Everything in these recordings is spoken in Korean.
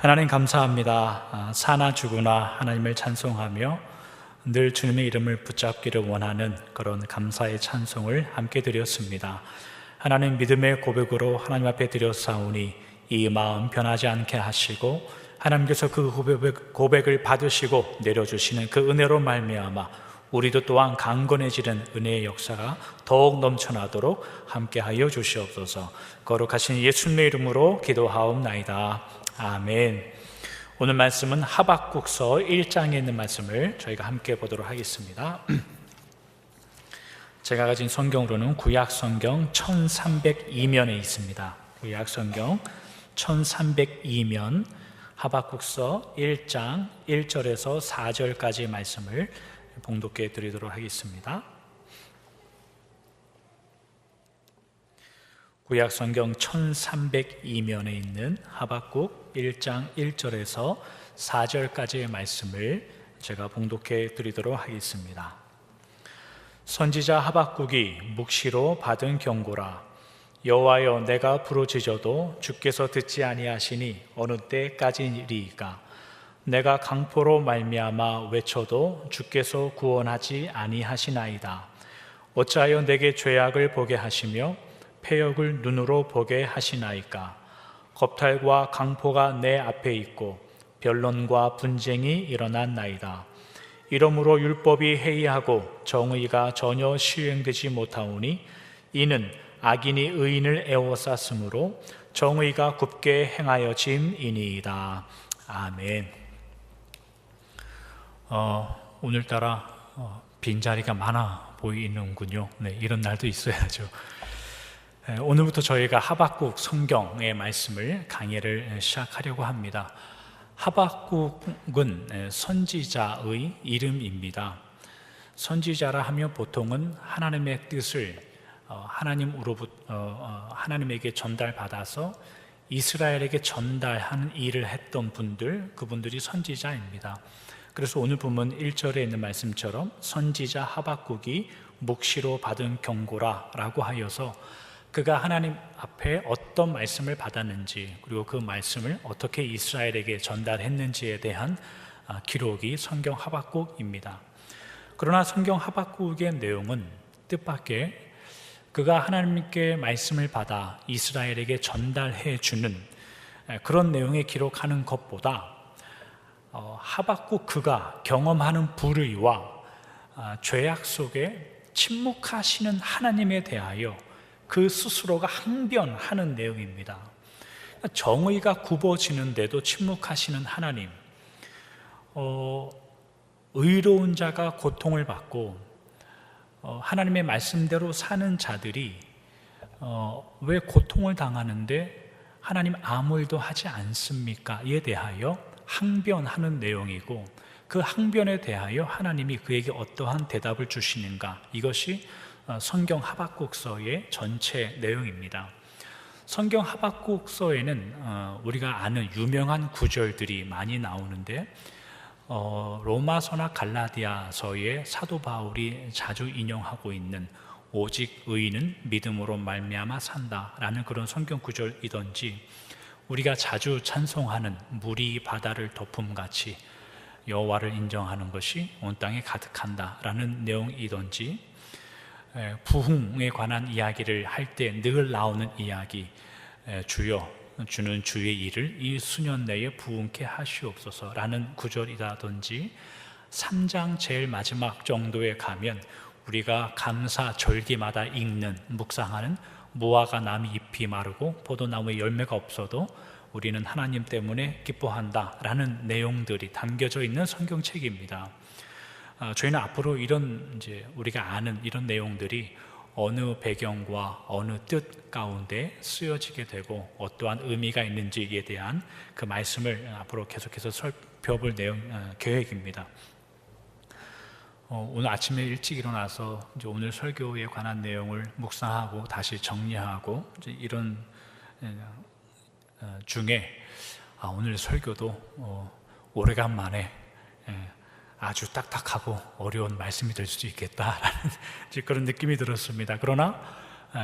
하나님 감사합니다. 사나 죽으나 하나님을 찬송하며 늘 주님의 이름을 붙잡기를 원하는 그런 감사의 찬송을 함께 드렸습니다. 하나님 믿음의 고백으로 하나님 앞에 드렸사오니 이 마음 변하지 않게 하시고 하나님께서 그 고백을 받으시고 내려주시는 그 은혜로 말미암아 우리도 또한 강건해지는 은혜의 역사가 더욱 넘쳐나도록 함께하여 주시옵소서. 거룩하신 예수님의 이름으로 기도하옵나이다. 아멘. 오늘 말씀은 하박국서 1장에 있는 말씀을 저희가 함께 보도록 하겠습니다. 제가 가진 성경으로는 구약성경 1302면에 있습니다. 구약성경 1302면 하박국서 1장 1절에서 4절까지 말씀을 봉독해 드리도록 하겠습니다. 구약성경 1302면에 있는 하박국 1장 1절에서 4절까지의 말씀을 제가 봉독해 드리도록 하겠습니다. 선지자 하박국이 묵시로 받은 경고라. 여호와여, 내가 부르짖어도 주께서 듣지 아니하시니 어느 때까지리이까? 내가 강포로 말미암아 외쳐도 주께서 구원하지 아니하시나이다. 어찌하여 내게 죄악을 보게 하시며 패역을 눈으로 보게 하시나이까? 겁탈과 강포가 내 앞에 있고 변론과 분쟁이 일어났나이다. 이러므로 율법이 해이하고 정의가 전혀 시행되지 못하오니 이는 악인이 의인을 에워쌌으므로 정의가 굽게 행하여짐이니이다. 아멘. 오늘따라 빈자리가 많아 보이는군요. 네, 이런 날도 있어야죠. 오늘부터 저희가 하박국 성경의 말씀을 강의를 시작하려고 합니다. 하박국은 선지자의 이름입니다. 선지자라 하면 보통은 하나님의 뜻을 하나님에게 전달받아서 이스라엘에게 전달하는 일을 했던 그분들이 선지자입니다. 그래서 오늘 본문 1절에 있는 말씀처럼 선지자 하박국이 묵시로 받은 경고라 라고 하여서 그가 하나님 앞에 어떤 말씀을 받았는지, 그리고 그 말씀을 어떻게 이스라엘에게 전달했는지에 대한 기록이 성경 하박국입니다. 그러나 성경 하박국의 내용은 뜻밖의 그가 하나님께 말씀을 받아 이스라엘에게 전달해 주는 그런 내용에 기록하는 것보다 하박국 그가 경험하는 불의와 죄악 속에 침묵하시는 하나님에 대하여 그 스스로가 항변하는 내용입니다. 정의가 굽어지는데도 침묵하시는 하나님, 의로운 자가 고통을 받고 하나님의 말씀대로 사는 자들이 왜 고통을 당하는데 하나님 아무 일도 하지 않습니까? 이에 대하여 항변하는 내용이고, 그 항변에 대하여 하나님이 그에게 어떠한 대답을 주시는가, 이것이 성경 하박국서의 전체 내용입니다. 성경 하박국서에는 우리가 아는 유명한 구절들이 많이 나오는데 로마서나 갈라디아서의 사도 바울이 자주 인용하고 있는 오직 의인은 믿음으로 말미암아 산다라는 그런 성경 구절이든지, 우리가 자주 찬송하는 물이 바다를 덮음같이 여호와를 인정하는 것이 온 땅에 가득한다라는 내용이든지, 부흥에 관한 이야기를 할 때 늘 나오는 이야기, 주여 주는 주의 일을 이 수년 내에 부흥케 하시옵소서라는 구절이라든지, 3장 제일 마지막 정도에 가면 우리가 감사 절기마다 읽는 묵상하는 무화과 나무 잎이 마르고 포도나무에 열매가 없어도 우리는 하나님 때문에 기뻐한다라는 내용들이 담겨져 있는 성경책입니다. 저희는 앞으로 이런 우리가 아는 이런 내용들이 어느 배경과 어느 뜻 가운데 쓰여지게 되고 어떠한 의미가 있는지에 대한 그 말씀을 앞으로 계속해서 살펴볼 계획입니다. 오늘 아침에 일찍 일어나서 오늘 설교에 관한 내용을 묵상하고 다시 정리하고 이런 중에 오늘 설교도 오래간만에 아주 딱딱하고 어려운 말씀이 될 수도 있겠다라는 그런 느낌이 들었습니다. 그러나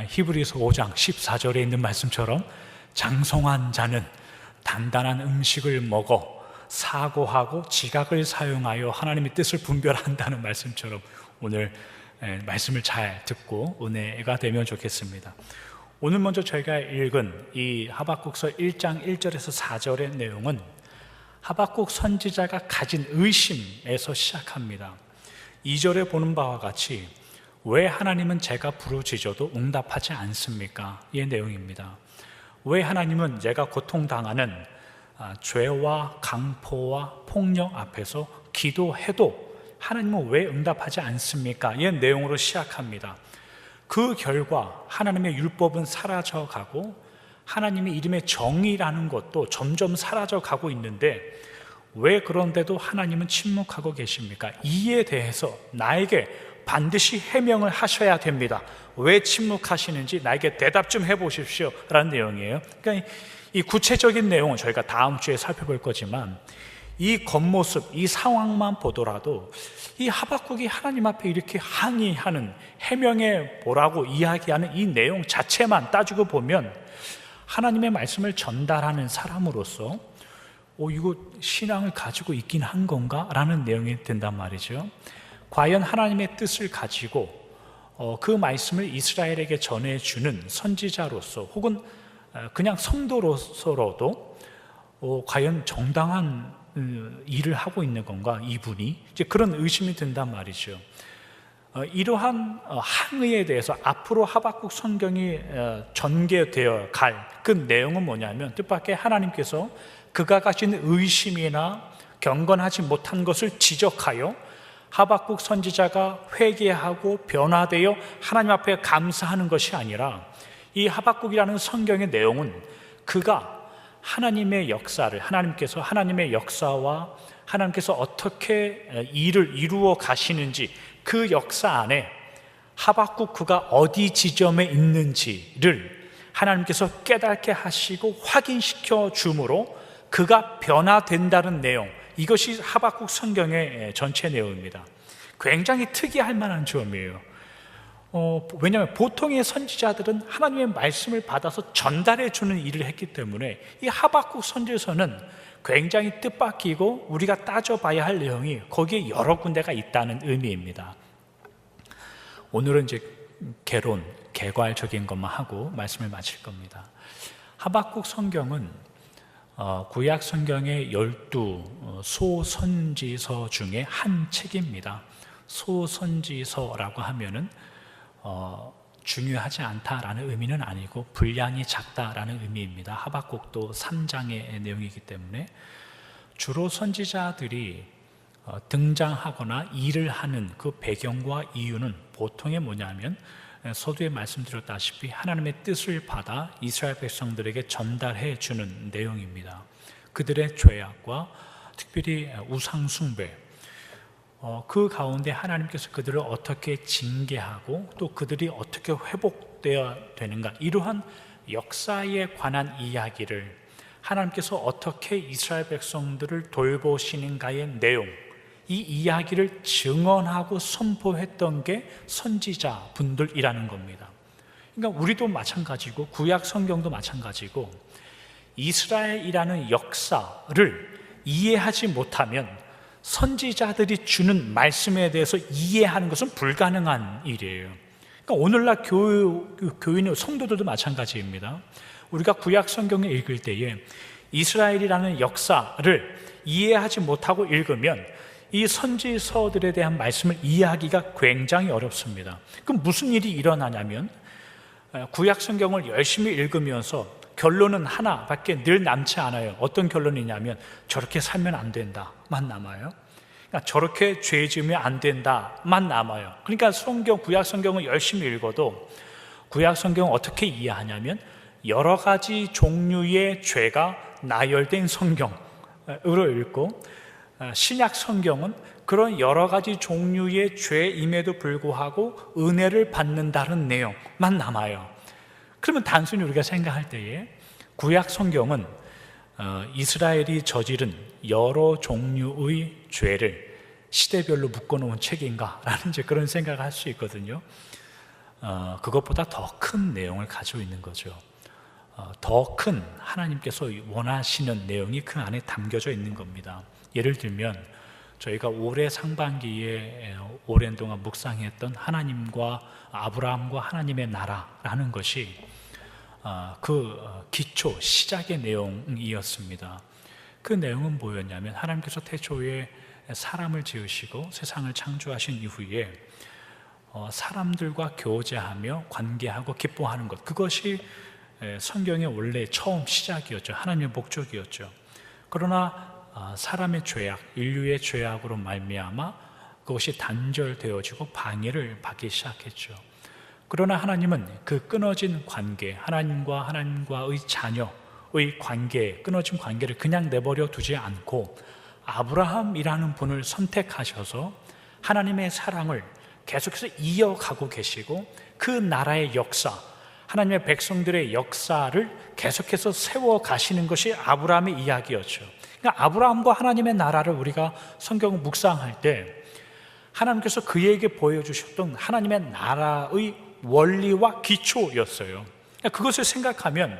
히브리서 5장 14절에 있는 말씀처럼 장성한 자는 단단한 음식을 먹어 사고하고 지각을 사용하여 하나님의 뜻을 분별한다는 말씀처럼 오늘 말씀을 잘 듣고 은혜가 되면 좋겠습니다. 오늘 먼저 저희가 읽은 이 하박국서 1장 1절에서 4절의 내용은 하박국 선지자가 가진 의심에서 시작합니다. 2절에 보는 바와 같이 왜 하나님은 제가 부르짖어도 응답하지 않습니까? 이 내용입니다. 왜 하나님은 제가 고통당하는 죄와 강포와 폭력 앞에서 기도해도 하나님은 왜 응답하지 않습니까? 이 내용으로 시작합니다. 그 결과 하나님의 율법은 사라져가고 하나님의 이름의 정의라는 것도 점점 사라져가고 있는데 왜 그런데도 하나님은 침묵하고 계십니까? 이에 대해서 나에게 반드시 해명을 하셔야 됩니다. 왜 침묵하시는지 나에게 대답 좀 해보십시오 라는 내용이에요. 그러니까 이 구체적인 내용은 저희가 다음 주에 살펴볼 거지만 이 겉모습, 이 상황만 보더라도 이 하박국이 하나님 앞에 이렇게 항의하는, 해명해 보라고 이야기하는 이 내용 자체만 따지고 보면 하나님의 말씀을 전달하는 사람으로서 이거 신앙을 가지고 있긴 한 건가? 라는 내용이 된단 말이죠. 과연 하나님의 뜻을 가지고 그 말씀을 이스라엘에게 전해주는 선지자로서 혹은 그냥 성도로서로도 과연 정당한 일을 하고 있는 건가? 이분이 이제 그런 의심이 든단 말이죠. 이러한 항의에 대해서 앞으로 하박국 성경이 전개되어 갈 그 내용은 뭐냐면 뜻밖의 하나님께서 그가 가진 의심이나 경건하지 못한 것을 지적하여 하박국 선지자가 회개하고 변화되어 하나님 앞에 감사하는 것이 아니라 이 하박국이라는 성경의 내용은 그가 하나님의 역사를, 하나님의 역사와 하나님께서 어떻게 일을 이루어 가시는지 그 역사 안에 하박국 그가 어디 지점에 있는지를 하나님께서 깨닫게 하시고 확인시켜 주므로 그가 변화된다는 내용, 이것이 하박국 성경의 전체 내용입니다. 굉장히 특이할 만한 점이에요. 왜냐하면 보통의 선지자들은 하나님의 말씀을 받아서 전달해 주는 일을 했기 때문에 이 하박국 선지서는 굉장히 뜻밖이고 우리가 따져봐야 할 내용이 거기에 여러 군데가 있다는 의미입니다. 오늘은 이제 개괄적인 것만 하고 말씀을 마칠 겁니다. 하박국 성경은 구약 성경의 12 소선지서 중에 한 책입니다. 소선지서라고 하면은 중요하지 않다라는 의미는 아니고 분량이 작다라는 의미입니다. 하박국도 3장의 내용이기 때문에 주로 선지자들이 등장하거나 일을 하는 그 배경과 이유는 보통의 뭐냐면 서두에 말씀드렸다시피 하나님의 뜻을 받아 이스라엘 백성들에게 전달해 주는 내용입니다. 그들의 죄악과 특별히 우상 숭배, 그 가운데 하나님께서 그들을 어떻게 징계하고 또 그들이 어떻게 회복되어야 되는가, 이러한 역사에 관한 이야기를 하나님께서 어떻게 이스라엘 백성들을 돌보시는가의 내용, 이 이야기를 증언하고 선포했던 게 선지자 분들이라는 겁니다. 그러니까 우리도 마찬가지고 구약 성경도 마찬가지고 이스라엘이라는 역사를 이해하지 못하면 선지자들이 주는 말씀에 대해서 이해하는 것은 불가능한 일이에요. 그러니까 오늘날 교인 성도들도 마찬가지입니다. 우리가 구약 성경을 읽을 때에 이스라엘이라는 역사를 이해하지 못하고 읽으면 이 선지서들에 대한 말씀을 이해하기가 굉장히 어렵습니다. 그럼 무슨 일이 일어나냐면 구약 성경을 열심히 읽으면서 결론은 하나밖에 늘 남지 않아요. 어떤 결론이냐면 저렇게 살면 안 된다만 남아요. 그러니까 저렇게 죄 지으면 안 된다만 남아요. 그러니까 구약 성경을 열심히 읽어도 구약 성경을 어떻게 이해하냐면 여러 가지 종류의 죄가 나열된 성경으로 읽고 신약 성경은 그런 여러 가지 종류의 죄임에도 불구하고 은혜를 받는다는 내용만 남아요. 그러면 단순히 우리가 생각할 때에 구약 성경은 이스라엘이 저지른 여러 종류의 죄를 시대별로 묶어놓은 책인가라는 이제 그런 생각을 할 수 있거든요. 그것보다 더 큰 내용을 가지고 있는 거죠. 더 큰 하나님께서 원하시는 내용이 그 안에 담겨져 있는 겁니다. 예를 들면 저희가 올해 상반기에 오랜 동안 묵상했던 하나님과 아브라함과 하나님의 나라라는 것이 그 기초, 시작의 내용이었습니다. 그 내용은 뭐였냐면 하나님께서 태초에 사람을 지으시고 세상을 창조하신 이후에 사람들과 교제하며 관계하고 기뻐하는 것, 그것이 성경의 원래 처음 시작이었죠. 하나님의 목적이었죠. 그러나 사람의 죄악, 인류의 죄악으로 말미암아 그것이 단절되어지고 방해를 받기 시작했죠. 그러나 하나님은 그 끊어진 관계, 하나님과의 자녀의 관계, 끊어진 관계를 그냥 내버려 두지 않고 아브라함이라는 분을 선택하셔서 하나님의 사랑을 계속해서 이어가고 계시고 그 나라의 역사, 하나님의 백성들의 역사를 계속해서 세워가시는 것이 아브라함의 이야기였죠. 그러니까 아브라함과 하나님의 나라를 우리가 성경을 묵상할 때 하나님께서 그에게 보여주셨던 하나님의 나라의 원리와 기초였어요. 그러니까 그것을 생각하면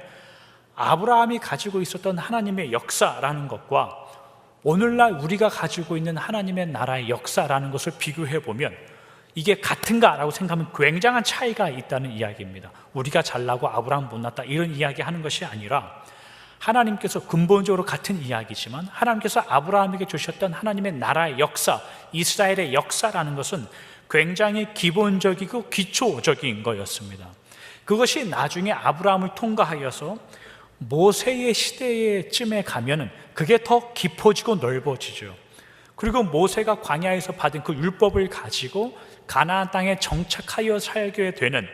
아브라함이 가지고 있었던 하나님의 역사라는 것과 오늘날 우리가 가지고 있는 하나님의 나라의 역사라는 것을 비교해 보면 이게 같은가라고 생각하면 굉장한 차이가 있다는 이야기입니다. 우리가 잘나고 아브라함 못났다 이런 이야기 하는 것이 아니라 하나님께서 근본적으로 같은 이야기지만 하나님께서 아브라함에게 주셨던 하나님의 나라의 역사, 이스라엘의 역사라는 것은 굉장히 기본적이고 기초적인 거였습니다. 그것이 나중에 아브라함을 통과하여서 모세의 시대쯤에 가면은 그게 더 깊어지고 넓어지죠. 그리고 모세가 광야에서 받은 그 율법을 가지고 가나안 땅에 정착하여 살게 되는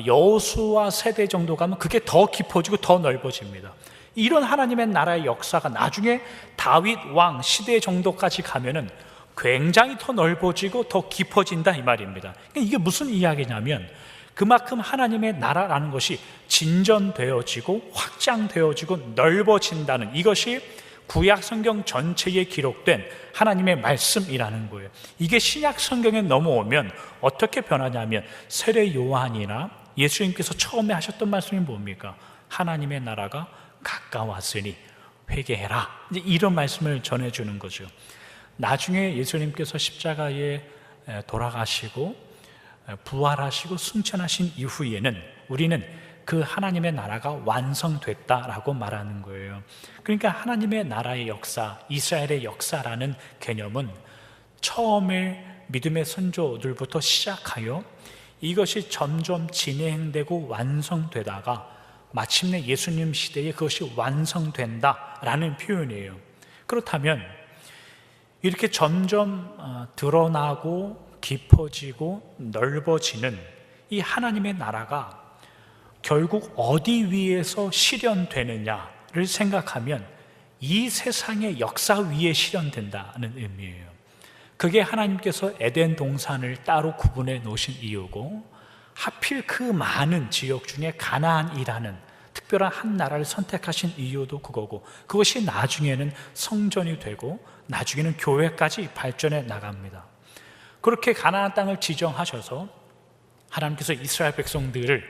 여호수아 세대 정도 가면 그게 더 깊어지고 더 넓어집니다. 이런 하나님의 나라의 역사가 나중에 다윗 왕 시대 정도까지 가면은 굉장히 더 넓어지고 더 깊어진다 이 말입니다. 이게 무슨 이야기냐면 그만큼 하나님의 나라라는 것이 진전되어지고 확장되어지고 넓어진다는 이것이 구약 성경 전체에 기록된 하나님의 말씀이라는 거예요. 이게 신약 성경에 넘어오면 어떻게 변하냐면 세례 요한이나 예수님께서 처음에 하셨던 말씀이 뭡니까? 하나님의 나라가 가까웠으니 회개해라. 이제 이런 말씀을 전해주는 거죠. 나중에 예수님께서 십자가에 돌아가시고 부활하시고 승천하신 이후에는 우리는 그 하나님의 나라가 완성됐다라고 말하는 거예요. 그러니까 하나님의 나라의 역사, 이스라엘의 역사라는 개념은 처음에 믿음의 선조들부터 시작하여 이것이 점점 진행되고 완성되다가 마침내 예수님 시대에 그것이 완성된다라는 표현이에요. 그렇다면 이렇게 점점 드러나고 깊어지고 넓어지는 이 하나님의 나라가 결국 어디 위에서 실현되느냐를 생각하면 이 세상의 역사 위에 실현된다는 의미예요. 그게 하나님께서 에덴 동산을 따로 구분해 놓으신 이유고 하필 그 많은 지역 중에 가나안이라는 특별한 한 나라를 선택하신 이유도 그거고 그것이 나중에는 성전이 되고 나중에는 교회까지 발전해 나갑니다. 그렇게 가나안 땅을 지정하셔서 하나님께서 이스라엘 백성들을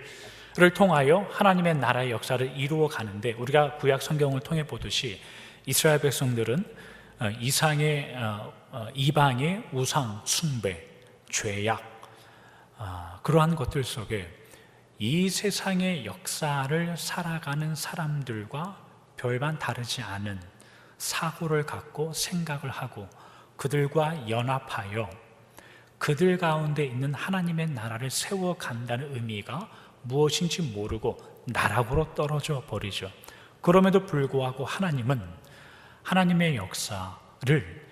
통하여 하나님의 나라의 역사를 이루어 가는데 우리가 구약 성경을 통해 보듯이 이스라엘 백성들은 이방의 우상 숭배, 죄악 그러한 것들 속에 이 세상의 역사를 살아가는 사람들과 별반 다르지 않은 사고를 갖고 생각을 하고 그들과 연합하여 그들 가운데 있는 하나님의 나라를 세워간다는 의미가 무엇인지 모르고 나락으로 떨어져 버리죠. 그럼에도 불구하고 하나님은 하나님의 역사를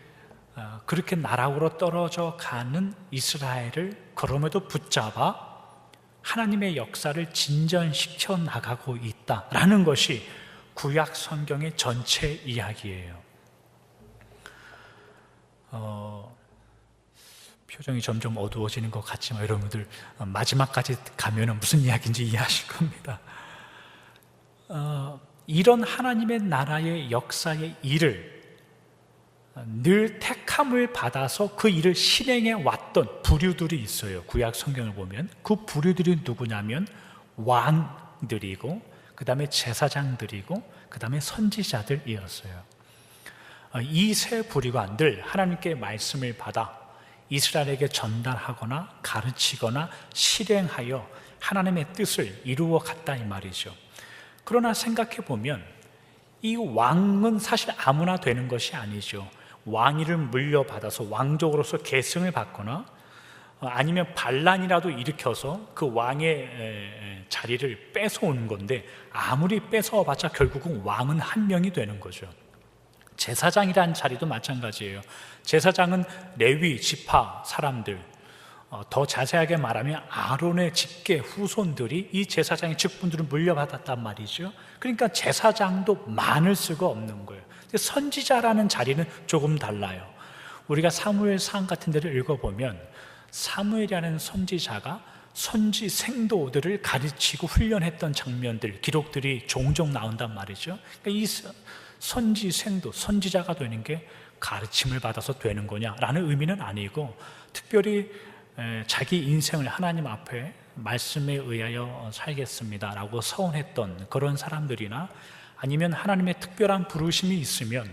그렇게 나락으로 떨어져 가는 이스라엘을 그럼에도 붙잡아 하나님의 역사를 진전시켜 나가고 있다라는 것이 구약 성경의 전체 이야기예요. 표정이 점점 어두워지는 것 같지만 여러분들 마지막까지 가면 무슨 이야기인지 이해하실 겁니다. 이런 하나님의 나라의 역사의 일을 늘 택함을 받아서 그 일을 실행해 왔던 부류들이 있어요. 구약 성경을 보면 그 부류들이 누구냐면 왕들이고 그 다음에 제사장들이고 그 다음에 선지자들이었어요. 이 세 부류가 늘 하나님께 말씀을 받아 이스라엘에게 전달하거나 가르치거나 실행하여 하나님의 뜻을 이루어 갔다 이 말이죠. 그러나 생각해 보면 이 왕은 사실 아무나 되는 것이 아니죠. 왕위를 물려받아서 왕족으로서 계승을 받거나 아니면 반란이라도 일으켜서 그 왕의 자리를 뺏어오는 건데, 아무리 뺏어와봤자 결국은 왕은 한 명이 되는 거죠. 제사장이라는 자리도 마찬가지예요. 제사장은 레위 지파 사람들, 더 자세하게 말하면 아론의 직계 후손들이 이 제사장의 직분들을 물려받았단 말이죠. 그러니까 제사장도 많을 수가 없는 거예요. 선지자라는 자리는 조금 달라요. 우리가 사무엘상 같은 데를 읽어보면 사무엘이라는 선지자가 선지 생도들을 가르치고 훈련했던 장면들, 기록들이 종종 나온단 말이죠. 그러니까 이 선지 생도, 선지자가 되는 게 가르침을 받아서 되는 거냐라는 의미는 아니고, 특별히 자기 인생을 하나님 앞에 말씀에 의하여 살겠습니다라고 서원했던 그런 사람들이나, 아니면 하나님의 특별한 부르심이 있으면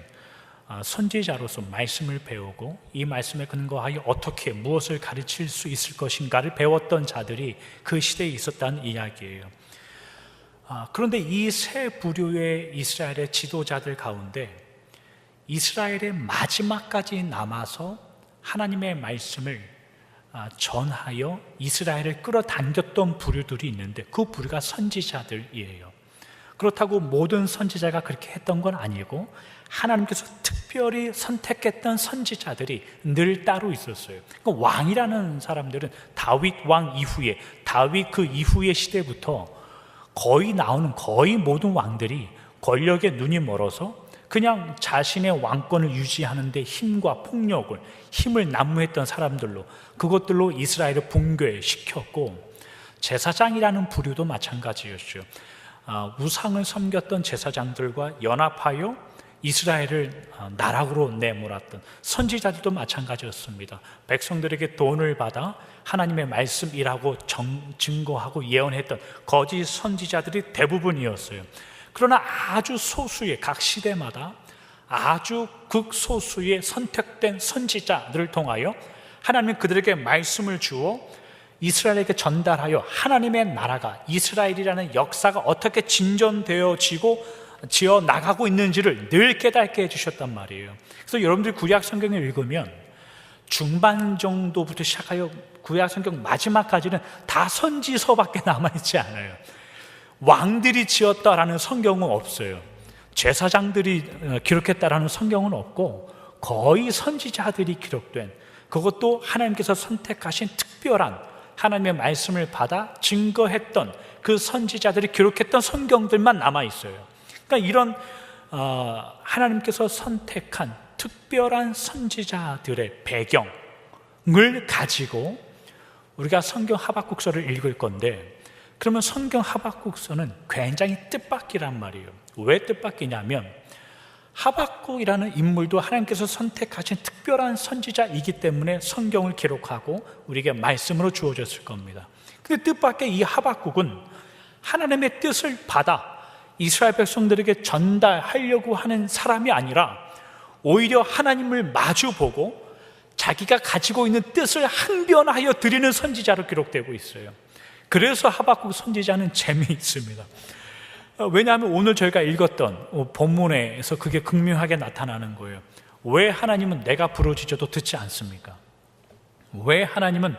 선지자로서 말씀을 배우고 이 말씀에 근거하여 어떻게 무엇을 가르칠 수 있을 것인가를 배웠던 자들이 그 시대에 있었다는 이야기예요. 그런데 이 세 부류의 이스라엘의 지도자들 가운데 이스라엘의 마지막까지 남아서 하나님의 말씀을 전하여 이스라엘을 끌어당겼던 부류들이 있는데, 그 부류가 선지자들이에요. 그렇다고 모든 선지자가 그렇게 했던 건 아니고, 하나님께서 특별히 선택했던 선지자들이 늘 따로 있었어요. 그러니까 왕이라는 사람들은 다윗 왕 이후에, 다윗 그 이후의 시대부터 거의 모든 왕들이 권력에 눈이 멀어서 그냥 자신의 왕권을 유지하는데 힘과 폭력을, 힘을 난무했던 사람들로, 그것들로 이스라엘을 붕괴시켰고, 제사장이라는 부류도 마찬가지였죠. 우상을 섬겼던 제사장들과 연합하여 이스라엘을 나락으로 내몰았던 선지자들도 마찬가지였습니다. 백성들에게 돈을 받아 하나님의 말씀이라고 증거하고 예언했던 거짓 선지자들이 대부분이었어요. 그러나 아주 소수의, 각 시대마다 아주 극소수의 선택된 선지자들을 통하여 하나님은 그들에게 말씀을 주어 이스라엘에게 전달하여 하나님의 나라가, 이스라엘이라는 역사가 어떻게 진전되어지고 지어 나가고 있는지를 늘 깨닫게 해주셨단 말이에요. 그래서 여러분들이 구약 성경을 읽으면 중반 정도부터 시작하여 구약 성경 마지막까지는 다 선지서밖에 남아있지 않아요. 왕들이 지었다라는 성경은 없어요. 제사장들이 기록했다라는 성경은 없고, 거의 선지자들이 기록된, 그것도 하나님께서 선택하신 특별한 하나님의 말씀을 받아 증거했던 그 선지자들이 기록했던 성경들만 남아있어요. 그러니까 이런 하나님께서 선택한 특별한 선지자들의 배경을 가지고 우리가 성경 하박국서를 읽을 건데, 그러면 성경 하박국서는 굉장히 뜻밖이란 말이에요. 왜 뜻밖이냐면 하박국이라는 인물도 하나님께서 선택하신 특별한 선지자이기 때문에 성경을 기록하고 우리에게 말씀으로 주어졌을 겁니다. 근데 뜻밖의 이 하박국은 하나님의 뜻을 받아 이스라엘 백성들에게 전달하려고 하는 사람이 아니라 오히려 하나님을 마주보고 자기가 가지고 있는 뜻을 항변하여 드리는 선지자로 기록되고 있어요. 그래서 하박국 선지자는 재미있습니다. 왜냐하면 오늘 저희가 읽었던 본문에서 그게 극명하게 나타나는 거예요. 왜 하나님은 내가 부르짖어도 듣지 않습니까? 왜 하나님은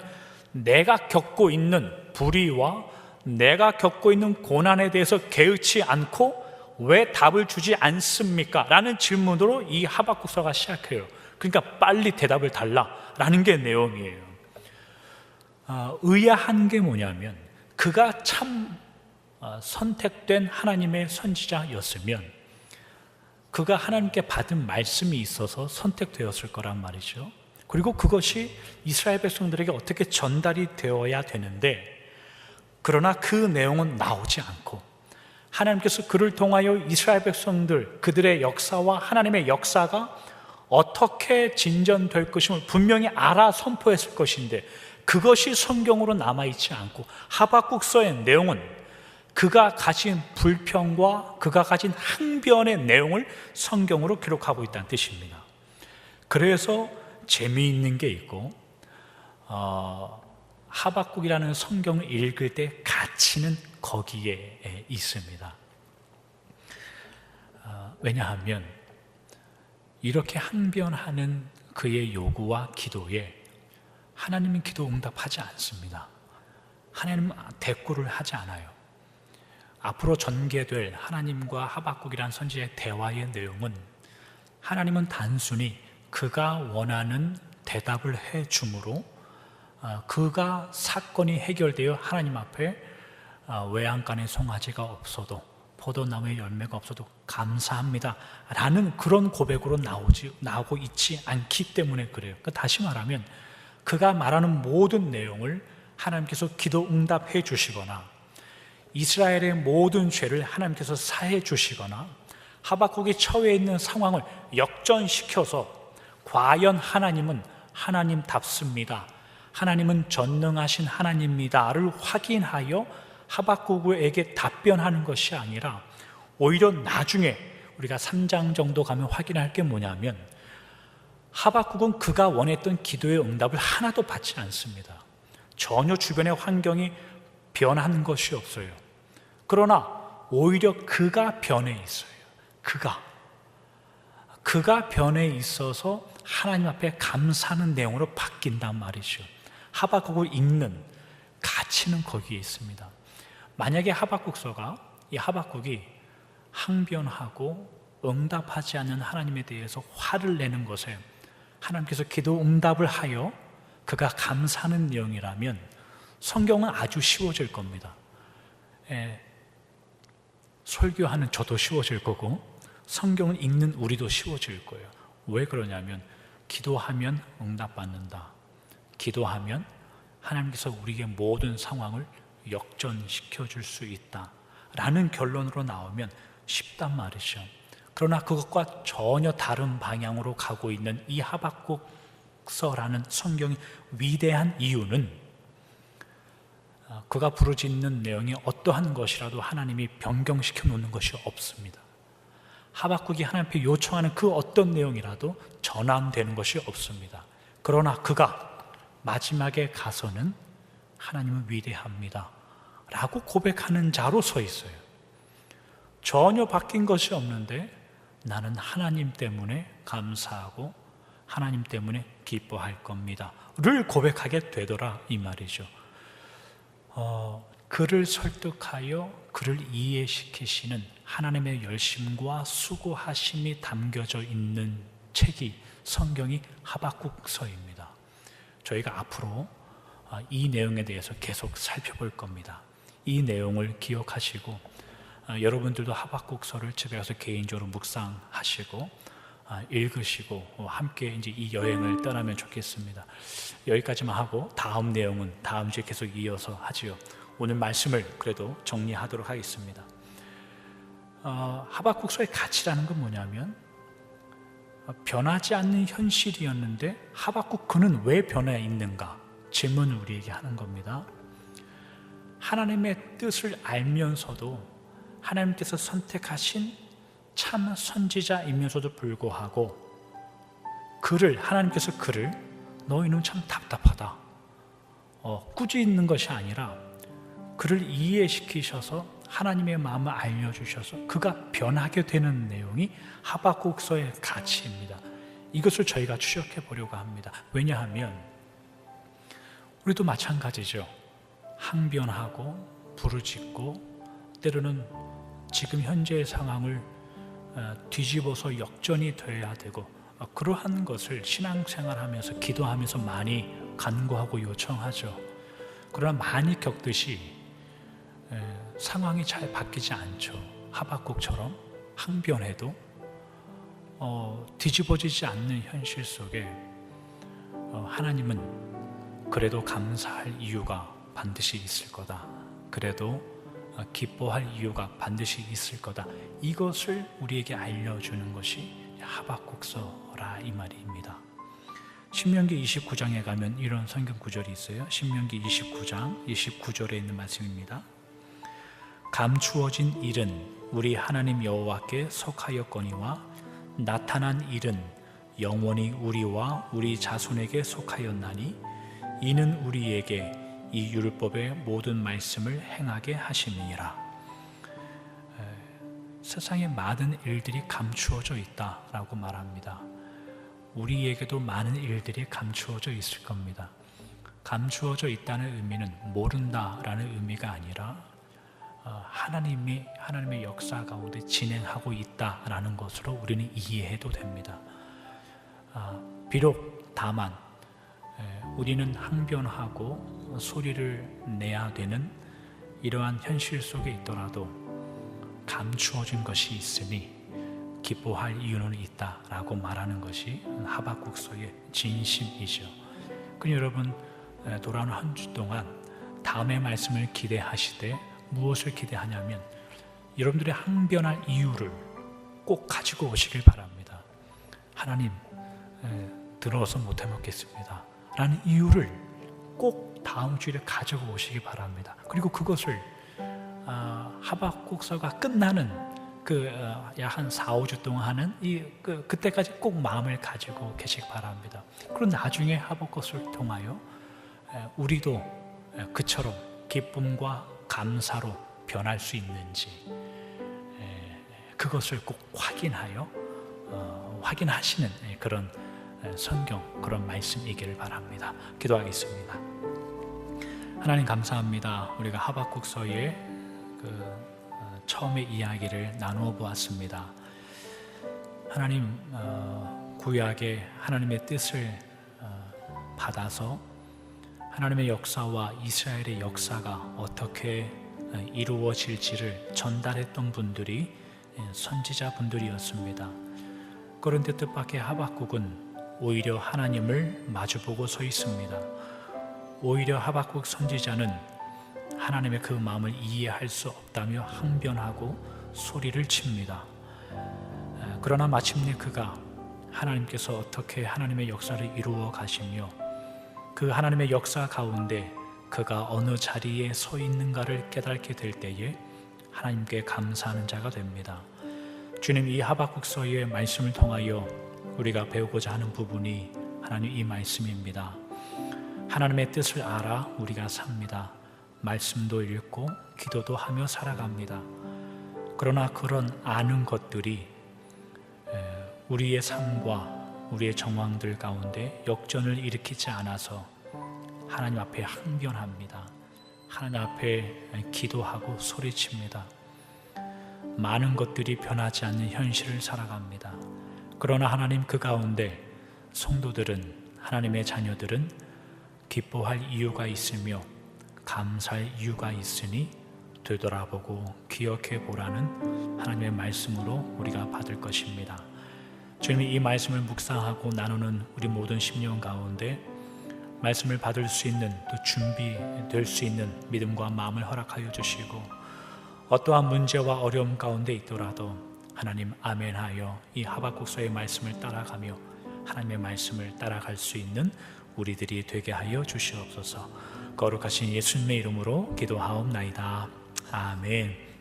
내가 겪고 있는 불의와 내가 겪고 있는 고난에 대해서 개의치 않고 왜 답을 주지 않습니까? 라는 질문으로 이 하박국서가 시작해요. 그러니까 빨리 대답을 달라라는 게 내용이에요. 의아한 게 뭐냐면, 그가 참 선택된 하나님의 선지자였으면 그가 하나님께 받은 말씀이 있어서 선택되었을 거란 말이죠. 그리고 그것이 이스라엘 백성들에게 어떻게 전달이 되어야 되는데, 그러나 그 내용은 나오지 않고 하나님께서 그를 통하여 이스라엘 백성들, 그들의 역사와 하나님의 역사가 어떻게 진전될 것임을 분명히 알아 선포했을 것인데, 그것이 성경으로 남아있지 않고 하박국서의 내용은 그가 가진 불평과 그가 가진 항변의 내용을 성경으로 기록하고 있다는 뜻입니다. 그래서 재미있는 게 있고 하박국이라는 성경을 읽을 때 가치는 거기에 있습니다. 왜냐하면 이렇게 항변하는 그의 요구와 기도에 하나님은 기도 응답하지 않습니다. 하나님은 대꾸를 하지 않아요. 앞으로 전개될 하나님과 하박국이라는 선지자의 대화의 내용은 하나님은 단순히 그가 원하는 대답을 해줌으로 그가 사건이 해결되어 하나님 앞에 외양간에 송아지가 없어도 포도나무에 열매가 없어도 감사합니다 라는 그런 고백으로 나오고 있지 않기 때문에 그래요. 그러니까 다시 말하면 그가 말하는 모든 내용을 하나님께서 기도 응답해 주시거나 이스라엘의 모든 죄를 하나님께서 사해 주시거나 하박국이 처해 있는 상황을 역전시켜서 과연 하나님은 하나님답습니다, 하나님은 전능하신 하나님입니다를 확인하여 하박국에게 답변하는 것이 아니라 오히려 나중에 우리가 3장 정도 가면 확인할 게 뭐냐면 하박국은 그가 원했던 기도의 응답을 하나도 받지 않습니다. 전혀 주변의 환경이 변한 것이 없어요. 그러나 오히려 그가 변해 있어요. 그가 변해 있어서 하나님 앞에 감사하는 내용으로 바뀐단 말이죠. 하박국을 읽는 가치는 거기에 있습니다. 만약에 하박국서가 이 하박국이 항변하고 응답하지 않는 하나님에 대해서 화를 내는 것에 하나님께서 기도 응답을 하여 그가 감사하는 내용이라면 성경은 아주 쉬워질 겁니다. 설교하는 저도 쉬워질 거고 성경을 읽는 우리도 쉬워질 거예요. 왜 그러냐면 기도하면 응답받는다. 기도하면 하나님께서 우리의 모든 상황을 역전시켜 줄 수 있다 라는 결론으로 나오면 쉽단 말이죠. 그러나 그것과 전혀 다른 방향으로 가고 있는 이 하박국서라는 성경이 위대한 이유는 그가 부르짖는 내용이 어떠한 것이라도 하나님이 변경시켜 놓는 것이 없습니다. 하박국이 하나님께 요청하는 그 어떤 내용이라도 전환되는 것이 없습니다. 그러나 그가 마지막에 가서는 하나님은 위대합니다 라고 고백하는 자로 서 있어요. 전혀 바뀐 것이 없는데 나는 하나님 때문에 감사하고 하나님 때문에 기뻐할 겁니다 를 고백하게 되더라 이 말이죠. 그를 설득하여 그를 이해시키시는 하나님의 열심과 수고하심이 담겨져 있는 책이 성경이 하박국서입니다. 저희가 앞으로 이 내용에 대해서 계속 살펴볼 겁니다. 이 내용을 기억하시고 여러분들도 하박국서를 집에 가서 개인적으로 묵상하시고 읽으시고 함께 이제 이 여행을 떠나면 좋겠습니다. 여기까지만 하고 다음 내용은 다음 주에 계속 이어서 하지요. 오늘 말씀을 그래도 정리하도록 하겠습니다. 하박국서의 가치라는 건 뭐냐면 변하지 않는 현실이었는데 하박국 그는 왜 변해 있는가 질문을 우리에게 하는 겁니다. 하나님의 뜻을 알면서도 하나님께서 선택하신 참 선지자이면서도 불구하고 하나님께서 그를 너희는 참 답답하다 꾸짖는 것이 아니라 그를 이해시키셔서 하나님의 마음을 알려주셔서 그가 변하게 되는 내용이 하박국서의 가치입니다. 이것을 저희가 추적해 보려고 합니다. 왜냐하면 우리도 마찬가지죠. 항변하고 부르짖고 때로는 지금 현재의 상황을 뒤집어서 역전이 되어야 되고 그러한 것을 신앙생활하면서 기도하면서 많이 간구하고 요청하죠. 그러나 많이 겪듯이 상황이 잘 바뀌지 않죠. 하박국처럼 항변해도 뒤집어지지 않는 현실 속에 하나님은 그래도 감사할 이유가 반드시 있을 거다. 그래도 기뻐할 이유가 반드시 있을 거다. 이것을 우리에게 알려주는 것이 하박국서라 이 말입니다. 신명기 29장에 가면 이런 성경 구절이 있어요. 신명기 29장 29절에 있는 말씀입니다. 감추어진 일은 우리 하나님 여호와께 속하였거니와 나타난 일은 영원히 우리와 우리 자손에게 속하였나니 이는 우리에게 이 율법의 모든 말씀을 행하게 하심이니라. 세상에 많은 일들이 감추어져 있다라고 말합니다. 우리에게도 많은 일들이 감추어져 있을 겁니다. 감추어져 있다는 의미는 모른다라는 의미가 아니라 하나님의 역사 가운데 진행하고 있다라는 것으로 우리는 이해해도 됩니다. 비록 다만 우리는 항변하고 소리를 내야 되는 이러한 현실 속에 있더라도 감추어진 것이 있으니 기뻐할 이유는 있다라고 말하는 것이 하박국서의 진심이죠. 그럼 여러분 돌아온 한 주 동안 다음의 말씀을 기대하시되 무엇을 기대하냐면 여러분들의 항변할 이유를 꼭 가지고 오시길 바랍니다. 하나님 들어서 못해 먹겠습니다 라는 이유를 꼭 다음 주일에 가지고 오시기 바랍니다. 그리고 그것을 하박국서가 끝나는 약 한 4-5주 동안 하는 그때까지 꼭 마음을 가지고 계시기 바랍니다. 그리고 나중에 하박국서를 통하여 우리도 그처럼 기쁨과 감사로 변할 수 있는지 그것을 꼭 확인하시는 그런 성경, 그런 말씀이기를 바랍니다. 기도하겠습니다. 하나님 감사합니다. 우리가 하박국서의 처음의 이야기를 나누어 보았습니다. 하나님 구약의 하나님의 뜻을 받아서 하나님의 역사와 이스라엘의 역사가 어떻게 이루어질지를 전달했던 분들이 선지자분들이었습니다. 그런데 뜻밖의 하박국은 오히려 하나님을 마주보고 서 있습니다. 오히려 하박국 선지자는 하나님의 그 마음을 이해할 수 없다며 항변하고 소리를 칩니다. 그러나 마침내 그가 하나님께서 어떻게 하나님의 역사를 이루어 가시며 그 하나님의 역사 가운데 그가 어느 자리에 서 있는가를 깨닫게 될 때에 하나님께 감사하는 자가 됩니다. 주님, 이 하박국서의 말씀을 통하여 우리가 배우고자 하는 부분이 하나님 이 말씀입니다. 하나님의 뜻을 알아 우리가 삽니다. 말씀도 읽고 기도도 하며 살아갑니다. 그러나 그런 아는 것들이 우리의 삶과 우리의 정황들 가운데 역전을 일으키지 않아서 하나님 앞에 항변합니다. 하나님 앞에 기도하고 소리칩니다. 많은 것들이 변하지 않는 현실을 살아갑니다. 그러나 하나님 그 가운데 성도들은, 하나님의 자녀들은 기뻐할 이유가 있으며 감사할 이유가 있으니 되돌아보고 기억해 보라는 하나님의 말씀으로 우리가 받을 것입니다. 주님이 이 말씀을 묵상하고 나누는 우리 모든 심령 가운데 말씀을 받을 수 있는, 또 준비될 수 있는 믿음과 마음을 허락하여 주시고 어떠한 문제와 어려움 가운데 있더라도 하나님 아멘하여 이 하박국서의 말씀을 따라가며 하나님의 말씀을 따라갈 수 있는 우리들이 되게 하여 주시옵소서. 거룩하신 예수님의 이름으로 기도하옵나이다. 아멘.